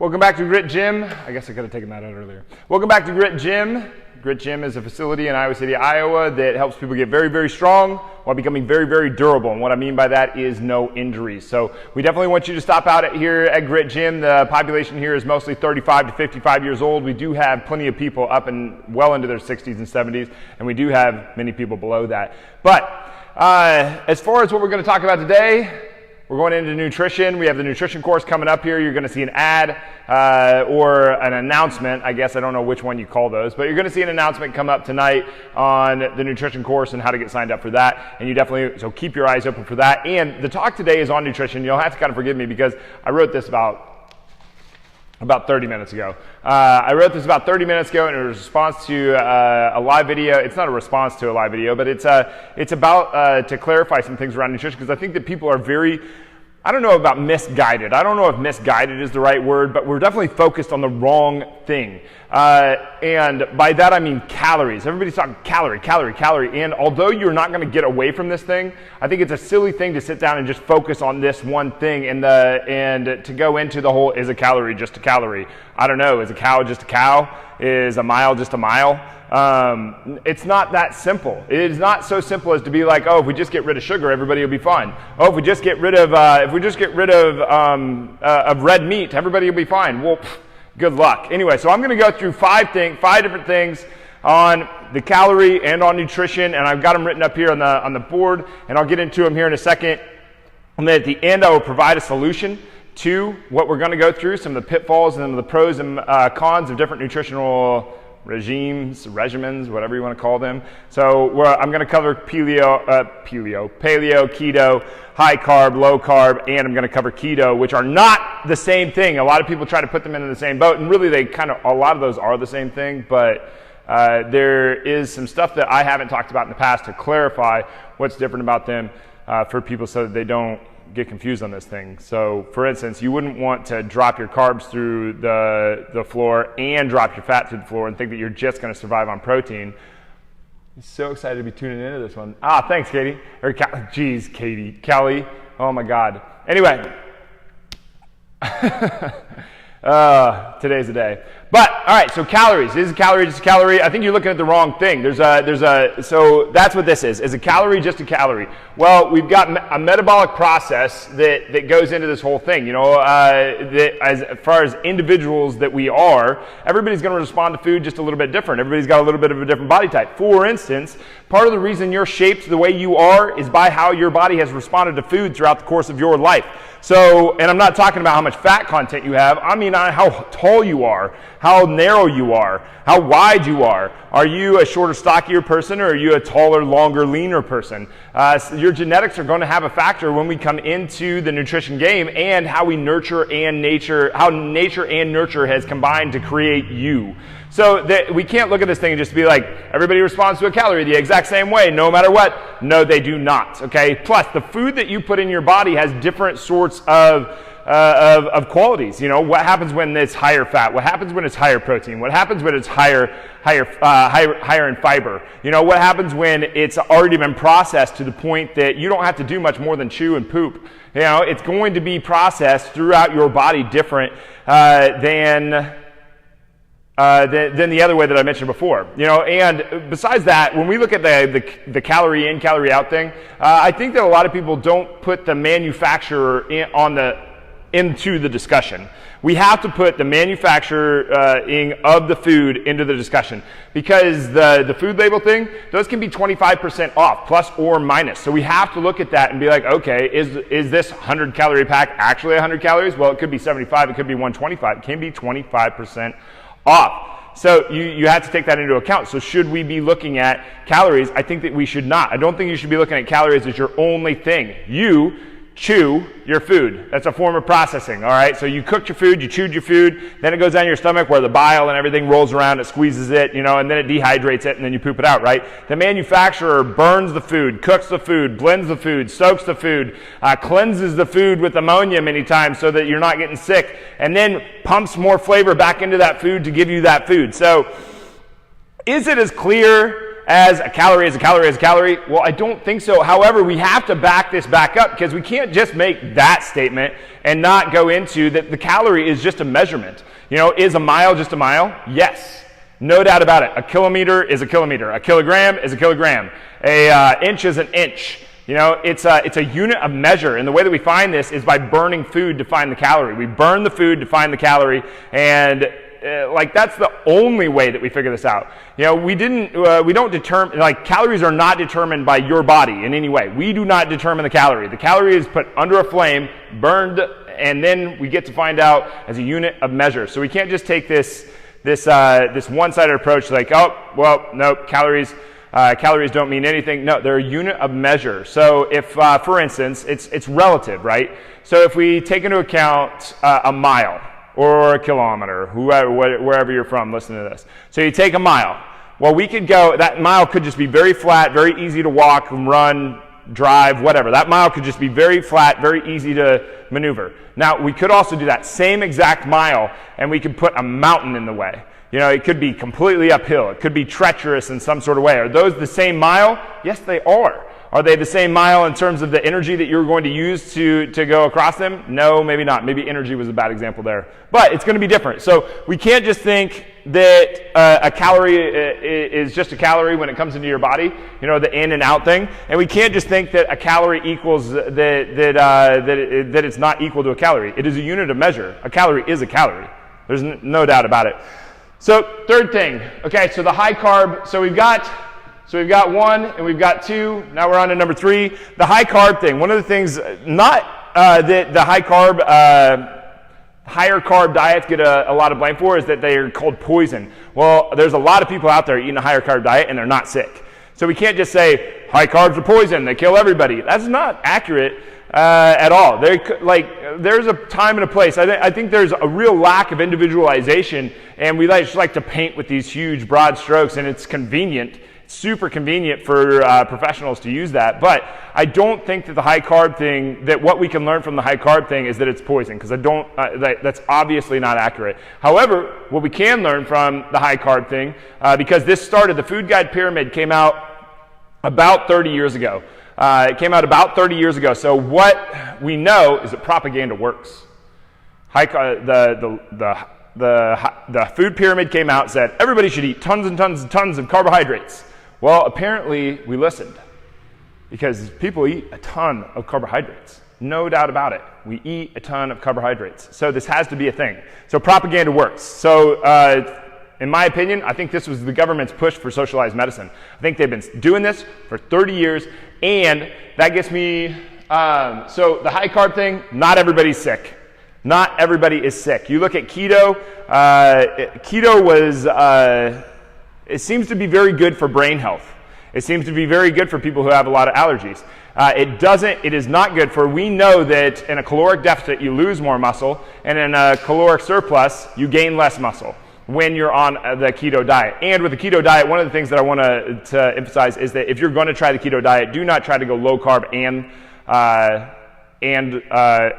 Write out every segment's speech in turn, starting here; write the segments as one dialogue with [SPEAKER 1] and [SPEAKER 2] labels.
[SPEAKER 1] Welcome back to Grit Gym. I guess I could have taken that out earlier. Welcome back to Grit Gym. Grit Gym is a facility in Iowa City, Iowa that helps people get very, very strong while becoming very, very durable. And what I mean by that is no injuries. So we definitely want you to stop out here at Grit Gym. The population here is mostly 35 to 55 years old. We do have plenty of people up and well into their 60s and 70s, and we do have many people below that. But as far as what we're going to talk about today, we're going into nutrition. We have the nutrition course coming up here. You're going to see an ad or an announcement. I guess I don't know which one you call those, but you're going to see an announcement come up tonight on the nutrition course and how to get signed up for that. And you definitely, so keep your eyes open for that. And the talk today is on nutrition. You'll have to kind of forgive me because I wrote this about 30 minutes ago. I wrote this about 30 minutes ago, and it was a response to a live video. It's not a response to a live video, but it's about to clarify some things around nutrition, because I think that people are very, I don't know about misguided. I don't know if misguided is the right word, but we're definitely focused on the wrong thing. And by that I mean calories. Everybody's talking calorie. And although you're not going to get away from this thing, I think it's a silly thing to sit down and just focus on this one thing and to go into the whole, is a calorie just a calorie? I don't know. Is a cow just a cow? Is a mile just a mile? It's not that simple. It is not so simple as to be like, oh, if we just get rid of sugar, everybody will be fine. Oh, if we just get rid of red meat, everybody will be fine. Well, good luck. Anyway, so I'm going to go through five different things on the calorie and on nutrition, and I've got them written up here on the board, and I'll get into them here in a second. And then at the end, I will provide a solution to what we're going to go through, some of the pitfalls and the pros and cons of different nutritional regimens, whatever you want to call them. So I'm going to cover paleo, keto, high carb, low carb, and I'm going to cover keto, which are not the same thing. A lot of people try to put them into the same boat, and really a lot of those are the same thing, but there is some stuff that I haven't talked about in the past to clarify what's different about them for people so that they don't get confused on this thing. So for instance, you wouldn't want to drop your carbs through the floor and drop your fat through the floor and think that you're just going to survive on protein. I'm so excited to be tuning into this one. Thanks, Katie. Katie. Kelly. Oh my God. Anyway. Today's the day. But, all right, so calories. Is a calorie just a calorie? I think you're looking at the wrong thing. So that's what this is. Is a calorie just a calorie? Well, we've got a metabolic process that goes into this whole thing. You know, as far as individuals that we are, everybody's going to respond to food just a little bit different. Everybody's got a little bit of a different body type. For instance, part of the reason you're shaped the way you are is by how your body has responded to food throughout the course of your life. So, and I'm not talking about how much fat content you have. I mean how tall you are, how narrow you are, how wide you are. Are you a shorter, stockier person, or are you a taller, longer, leaner person? So your genetics are going to have a factor when we come into the nutrition game, and how we nurture and nature, how nature and nurture has combined to create you. So we can't look at this thing and just be like, everybody responds to a calorie the exact same way, no matter what. No, they do not, okay? Plus, the food that you put in your body has different sorts of qualities. You know, what happens when it's higher fat? What happens when it's higher protein? What happens when it's higher in fiber? You know, what happens when it's already been processed to the point that you don't have to do much more than chew and poop? You know, it's going to be processed throughout your body different than the other way that I mentioned before. You know, and besides that, when we look at the calorie in, calorie out thing, I think that a lot of people don't put the manufacturer into the discussion. We have to put the manufacturing of the food into the discussion, because the food label thing, those can be 25% off, plus or minus. So we have to look at that and be like, okay, is this 100 calorie pack actually 100 calories? Well, it could be 75, it could be 125, it can be 25% off. So you have to take that into account. So should we be looking at calories? I think that we should not. I don't think you should be looking at calories as your only thing. You chew your food. That's a form of processing, all right? So you cooked your food, you chewed your food, then it goes down your stomach where the bile and everything rolls around, it squeezes it, you know, and then it dehydrates it, and then you poop it out, right? The manufacturer burns the food, cooks the food, blends the food, soaks the food, cleanses the food with ammonia many times so that you're not getting sick, and then pumps more flavor back into that food to give you that food. So is it as clear as a calorie is a calorie is a calorie? Well, I don't think so. However, we have to back this back up because we can't just make that statement and not go into that the calorie is just a measurement. You know, is a mile just a mile? Yes. No doubt about it. A kilometer is a kilometer. A kilogram is a kilogram. A inch is an inch. You know, it's a unit of measure, and the way that we find this is by burning food to find the calorie. We burn the food to find the calorie, and like that's the only way that we figure this out. You know, we don't determine, like calories are not determined by your body in any way. We do not determine the calorie. The calorie is put under a flame, burned, and then we get to find out as a unit of measure. So we can't just take this one-sided approach like, oh, well, no, calories don't mean anything. No, they're a unit of measure. So if, for instance, it's relative, right? So if we take into account a mile or a kilometer, wherever you're from, listen to this. So you take a mile. Well, we could go, that mile could just be very flat, very easy to walk, run, drive, whatever. That mile could just be very flat, very easy to maneuver. Now, we could also do that same exact mile, and we could put a mountain in the way. You know, it could be completely uphill. It could be treacherous in some sort of way. Are those the same mile? Yes, they are. Are they the same mile in terms of the energy that you're going to use to go across them? No, maybe not. Maybe energy was a bad example there. But it's going to be different. So we can't just think that a calorie is just a calorie when it comes into your body, you know, the in and out thing. And we can't just think that a calorie equals that it's not equal to a calorie. It is a unit of measure. A calorie is a calorie. There's no doubt about it. So third thing, okay, so the high carb, so we've got one and we've got two, now we're on to number three, the high carb thing. One of the things, not that the higher carb diets get a lot of blame for is that they are called poison. Well, there's a lot of people out there eating a higher carb diet and they're not sick. So we can't just say high carbs are poison, they kill everybody. That's not accurate at all. There's a time and a place. I think there's a real lack of individualization, and we just like to paint with these huge broad strokes, and it's convenient. It's super convenient for professionals to use that, but I don't think that the high carb thing, that what we can learn from the high carb thing is that it's poison, because that's obviously not accurate. However, what we can learn from the high carb thing, because this started, the Food Guide Pyramid came out about 30 years ago. It came out about 30 years ago. So what we know is that propaganda works. The food pyramid came out and said everybody should eat tons and tons and tons of carbohydrates. Well, apparently we listened because people eat a ton of carbohydrates. No doubt about it. We eat a ton of carbohydrates. So this has to be a thing. So propaganda works. So in my opinion, I think this was the government's push for socialized medicine. I think they've been doing this for 30 years, and that gets me, so the high carb thing, not everybody's sick. Not everybody is sick. You look at keto, keto was, it seems to be very good for brain health. It seems to be very good for people who have a lot of allergies. It is not good for, we know that in a caloric deficit you lose more muscle, and in a caloric surplus you gain less muscle when you're on the keto diet. And with the keto diet, one of the things that I want to emphasize is that if you're going to try the keto diet, do not try to go low carb and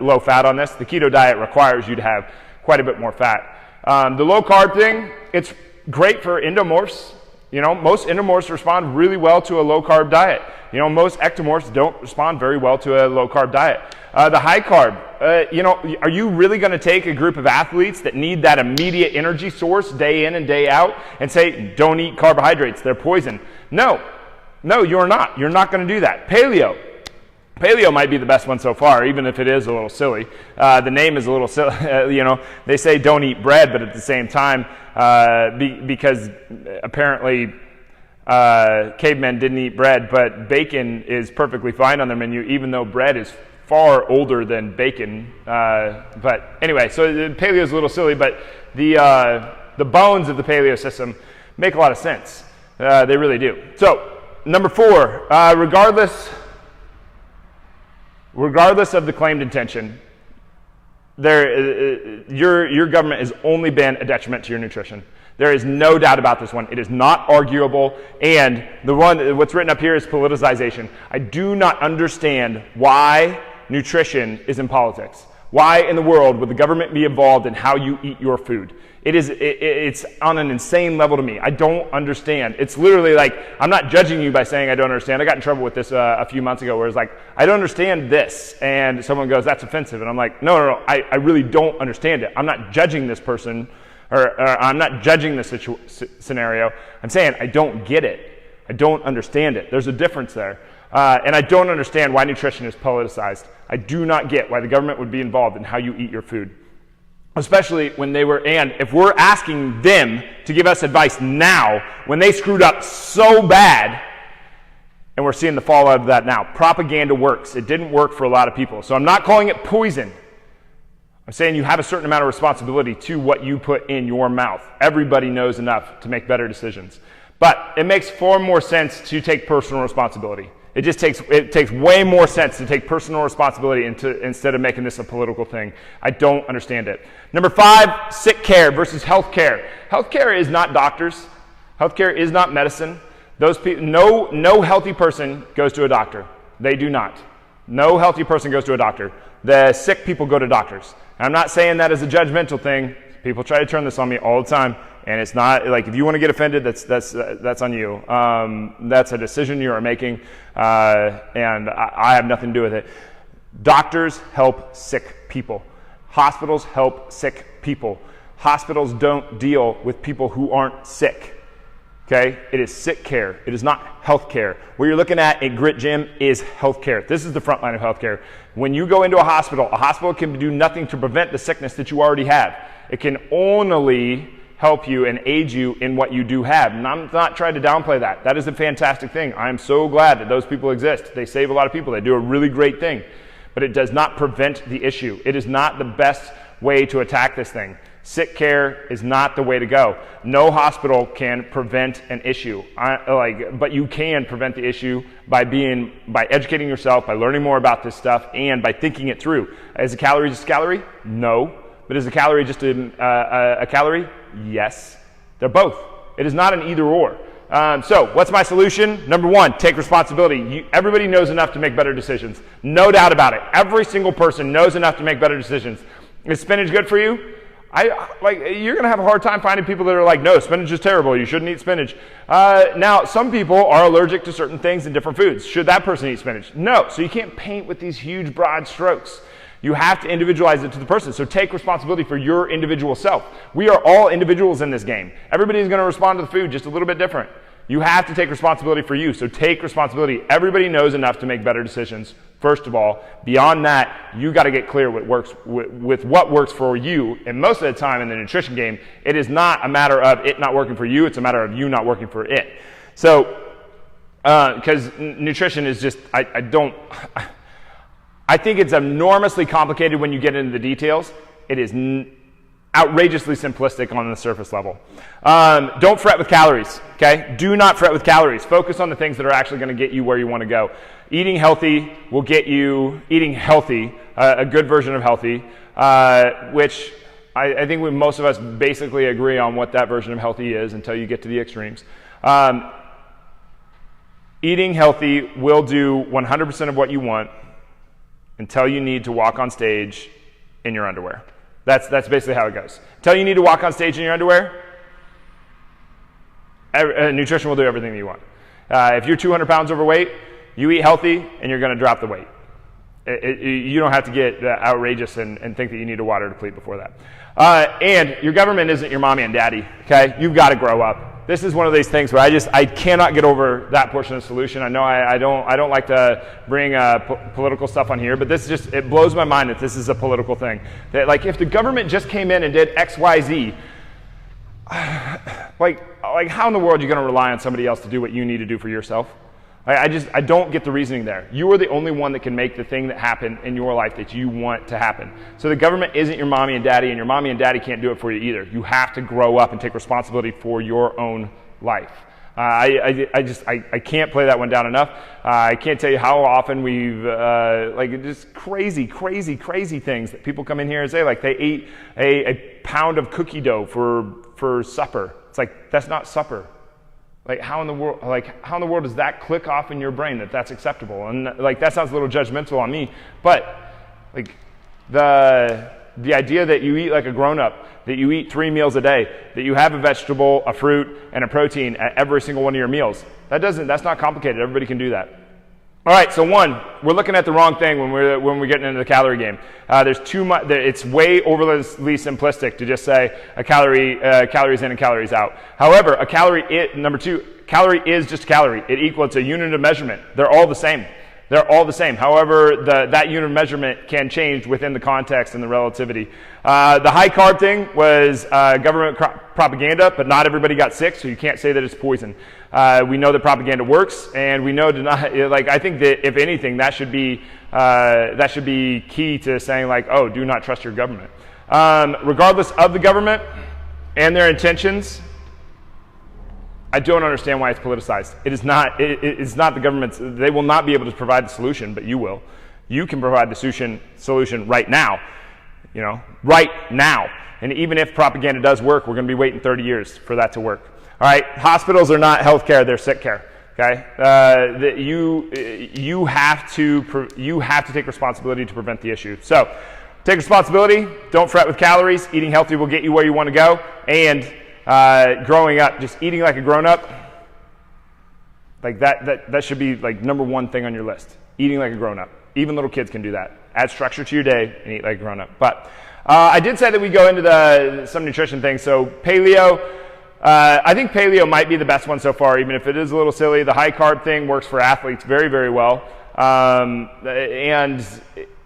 [SPEAKER 1] low fat on this. The keto diet requires you to have quite a bit more fat. The low carb thing, it's great for endomorphs. You know, most endomorphs respond really well to a low carb diet. You know, most ectomorphs don't respond very well to a low carb diet. The high carb, are you really going to take a group of athletes that need that immediate energy source day in and day out and say, don't eat carbohydrates, they're poison? No, you're not. You're not going to do that. Paleo might be the best one so far, even if it is a little silly. The name is a little silly. They say don't eat bread, but at the same time, because apparently cavemen didn't eat bread, but bacon is perfectly fine on their menu, even though bread is far older than bacon. But anyway, so paleo is a little silly, but the bones of the paleo system make a lot of sense. They really do. So number 4, regardless of the claimed intention, your government has only been a detriment to your nutrition. There is no doubt about this one. It is not arguable. And what's written up here is politicization. I do not understand why nutrition is in politics. Why in the world would the government be involved in how you eat your food? It's on an insane level to me. I don't understand. It's literally like, I'm not judging you by saying I don't understand. I got in trouble with this a few months ago where it's like, I don't understand this. And someone goes, that's offensive. And I'm like, no, I really don't understand it. I'm not judging this person or I'm not judging this scenario. I'm saying I don't get it. I don't understand it. There's a difference there. And I don't understand why nutrition is politicized. I do not get why the government would be involved in how you eat your food. Especially when they were, and if we're asking them to give us advice now, when they screwed up so bad, and we're seeing the fallout of that now. Propaganda works. It didn't work for a lot of people. So I'm not calling it poison. I'm saying you have a certain amount of responsibility to what you put in your mouth. Everybody knows enough to make better decisions. But it makes far more sense to take personal responsibility. It takes way more sense to take personal responsibility instead of making this a political thing. I don't understand it. Number 5, sick care versus health care. Health care is not doctors. Health care is not medicine. Those people, no healthy person goes to a doctor. They do not. No healthy person goes to a doctor. The sick people go to doctors. And I'm not saying that as a judgmental thing. People try to turn this on me all the time. And it's not like, if you want to get offended, that's on you. That's a decision you are making, and I have nothing to do with it. Doctors help sick people. Hospitals help sick people. Hospitals don't deal with people who aren't sick. Okay? It is sick care. It is not health care. What you're looking at Grit Gym is health care. This is the front line of health care. When you go into a hospital can do nothing to prevent the sickness that you already have. It can only help you and aid you in what you do have. And I'm not trying to downplay that. That is a fantastic thing. I'm so glad that those people exist. They save a lot of people. They do a really great thing. But it does not prevent the issue. It is not the best way to attack this thing. Sick care is not the way to go. No hospital can prevent an issue. But you can prevent the issue by educating yourself, by learning more about this stuff, and by thinking it through. Is a calorie just a calorie? No. But is a calorie just a calorie? Yes. They're both. It is not an either or. So what's my solution? Number 1, take responsibility. Everybody knows enough to make better decisions. No doubt about it. Every single person knows enough to make better decisions. Is spinach good for you? You're going to have a hard time finding people that are like, no, spinach is terrible. You shouldn't eat spinach. Now, some people are allergic to certain things in different foods. Should that person eat spinach? No. So you can't paint with these huge, broad strokes. You have to individualize it to the person. So take responsibility for your individual self. We are all individuals in this game. Everybody's going to respond to the food just a little bit different. You have to take responsibility for you. So take responsibility. Everybody knows enough to make better decisions, first of all. Beyond that, you got to get clear with what works for you. And most of the time in the nutrition game, it is not a matter of it not working for you. It's a matter of you not working for it. So, because nutrition is just, I think it's enormously complicated when you get into the details. It is outrageously simplistic on the surface level. Don't fret with calories, okay? Do not fret with calories. Focus on the things that are actually going to get you where you want to go. Eating healthy will get you eating healthy, a good version of healthy, which I think most of us basically agree on what that version of healthy is until you get to the extremes. Eating healthy will do 100% of what you want until you need to walk on stage in your underwear. That's basically how it goes. Until you need to walk on stage in your underwear, nutrition will do everything that you want. If you're 200 pounds overweight, you eat healthy and you're going to drop the weight. You don't have to get outrageous and think that you need a water deplete before that. And your government isn't your mommy and daddy, okay? You've got to grow up. This is one of these things where I cannot get over that portion of the solution. I know I don't like to bring political stuff on here, but it blows my mind that this is a political thing. That if the government just came in and did X, Y, Z, like how in the world are you going to rely on somebody else to do what you need to do for yourself? I don't get the reasoning there. You are the only one that can make the thing that happen in your life that you want to happen. So the government isn't your mommy and daddy, and your mommy and daddy can't do it for you either. You have to grow up and take responsibility for your own life. I can't play that one down enough. I can't tell you how often we've just crazy things that people come in here and say, like they ate a pound of cookie dough for supper. It's like, that's not supper. How in the world does that click off in your brain that that's acceptable? And that sounds a little judgmental on me, but The idea that you eat like a grown-up, that you eat 3 meals a day, that you have a vegetable, a fruit, and a protein at every single one of your meals. That's not complicated. Everybody can do that. All right, so one, we're looking at the wrong thing when we're getting into the calorie game. There's too much. It's way overly simplistic to just say calories in and calories out. However, number two, calorie is just a calorie. It's a unit of measurement. They're all the same. They're all the same. However, that unit of measurement can change within the context and the relativity. The high carb thing was government propaganda, but not everybody got sick, so you can't say that it's poison. We know that propaganda works, and we know I think that if anything, that should be key to saying like, oh, do not trust your government. Regardless of the government and their intentions, I don't understand why it's politicized. It is not. It's not the government's. They will not be able to provide the solution, but you will. You can provide the solution right now. Right now. And even if propaganda does work, we're going to be waiting 30 years for that to work. All right. Hospitals are not health care; they're sick care. Okay. You have to take responsibility to prevent the issue. So, take responsibility. Don't fret with calories. Eating healthy will get you where you want to go. And growing up, just eating like a grown-up, like that should be like number one thing on your list. Eating like a grown-up. Even little kids can do that. Add structure to your day and eat like a grown-up. But I did say that we go into some nutrition things. So paleo, I think paleo might be the best one so far, even if it is a little silly. The high carb thing works for athletes very, very well. And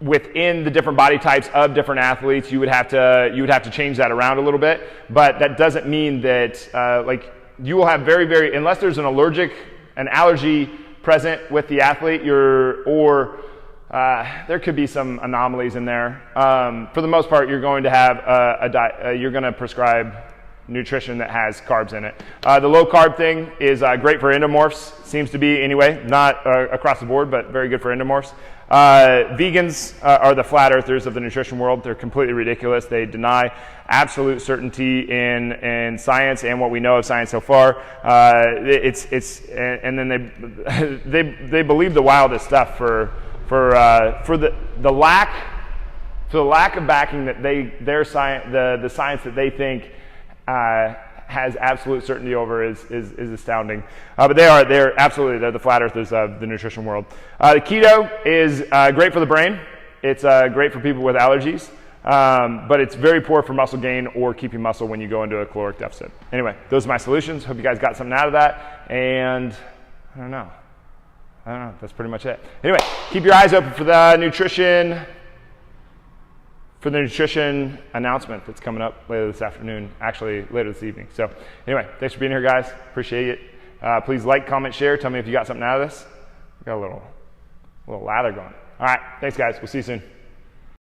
[SPEAKER 1] within the different body types of different athletes, you would have to change that around a little bit. But that doesn't mean that you will have unless there's an allergy present with the athlete, there could be some anomalies in there. For the most part, you're going to have you're going to prescribe nutrition that has carbs in it. The low carb thing is great for endomorphs, seems to be anyway, not across the board, but very good for endomorphs. Vegans are the flat earthers of the nutrition world. They're completely ridiculous. They deny absolute certainty in science and what we know of science so far. And then they believe the wildest stuff for the lack of backing that the science that they think has absolute certainty over is astounding. But they're the flat earthers of the nutrition world. The keto is great for the brain. It's great for people with allergies, but it's very poor for muscle gain or keeping muscle when you go into a caloric deficit. Anyway, those are my solutions. Hope you guys got something out of that. And I don't know. That's pretty much it. Anyway, keep your eyes open for the nutrition announcement that's coming up later this afternoon, actually later this evening. So anyway, thanks for being here, guys. Appreciate it. Please like, comment, share. Tell me if you got something out of this. We got a little lather going. All right, thanks, guys. We'll see you soon.